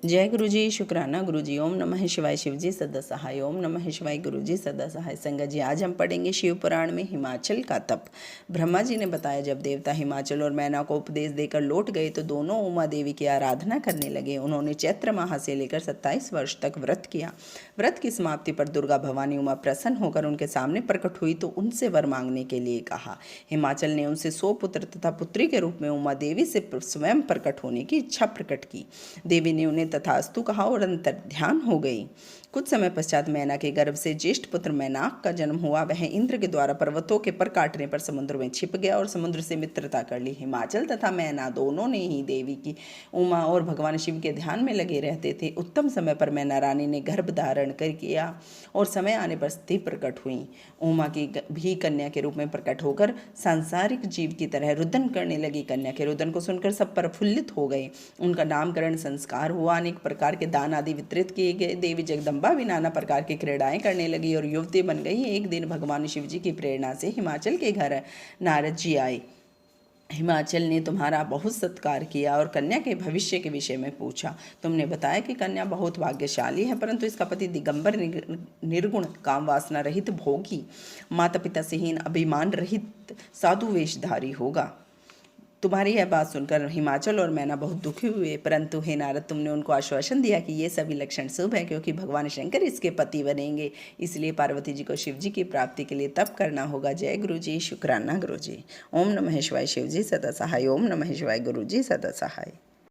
जय गुरु जी, शुक्राना गुरु जी। ओम नमः शिवाय। शिव जी सदा सहाय। ओम नमः शिवाय। गुरु जी सदा सहाय। संगत जी, आज हम पढ़ेंगे शिव पुराण में हिमाचल का तप। ब्रह्मा जी ने बताया, जब देवता हिमाचल और मैना को उपदेश देकर लौट गए तो दोनों उमा देवी की आराधना करने लगे। उन्होंने चैत्र माह से लेकर 27 वर्ष तक व्रत किया। व्रत की समाप्ति पर दुर्गा भवानी उमा प्रसन्न होकर उनके सामने प्रकट हुई तो उनसे वर मांगने के लिए कहा। हिमाचल ने उनसे 100 पुत्र तथा पुत्री के रूप में उमा देवी से स्वयं प्रकट होने की इच्छा प्रकट की। देवी ने उन्हें तथास्तु कहा और अंतर्ध्यान हो गई। कुछ समय पश्चात मैना के गर्भ से ज्येष्ठ पुत्र मैनाक का जन्म हुआ। वह इंद्र के द्वारा पर्वतों के पर काटने पर समुद्र में छिप गया और समुद्र से मित्रता कर ली। हिमाचल तथा मैना दोनों ने ही देवी की उमा और भगवान शिव के ध्यान में लगे रहते थे। उत्तम समय पर मैना रानी ने गर्भ धारण कर किया और समय आने पर स्त्री प्रकट हुई। उमा की भी कन्या के रूप में प्रकट होकर सांसारिक जीव की तरह रुदन करने लगी। कन्या के रुदन को सुनकर सब प्रफुल्लित हो गए। उनका नामकरण संस्कार हुआ। अनेक प्रकार के दान आदि वितरित किए गए। देवी जगदम्बा भी नाना प्रकार की क्रीड़ाएं करने लगी और युवती बन गई। एक दिन भगवान शिव जी की प्रेरणा से हिमाचल के घर नारद जी आए। हिमाचल ने तुम्हारा बहुत सत्कार किया और कन्या के भविष्य के विषय में पूछा। तुमने बताया कि कन्या बहुत भाग्यशाली है, परंतु इसका पति दिगंबर निर्गुण काम वासना रहित भोगी, माता पिता से हीन, अभिमान रहित साधु वेशधारी होगा। तुम्हारी यह बात सुनकर हिमाचल और मैना बहुत दुखी हुए, परंतु हे नारद, तुमने उनको आश्वासन दिया कि ये सभी लक्षण शुभ है, क्योंकि भगवान शंकर इसके पति बनेंगे। इसलिए पार्वती जी को शिव जी की प्राप्ति के लिए तप करना होगा। जय गुरु जी, शुक्राना गुरु जी। ओम नमः शिवाय। शिव जी सदा सहाय। ओम नमः शिवाय। गुरु जी सदा सहाय।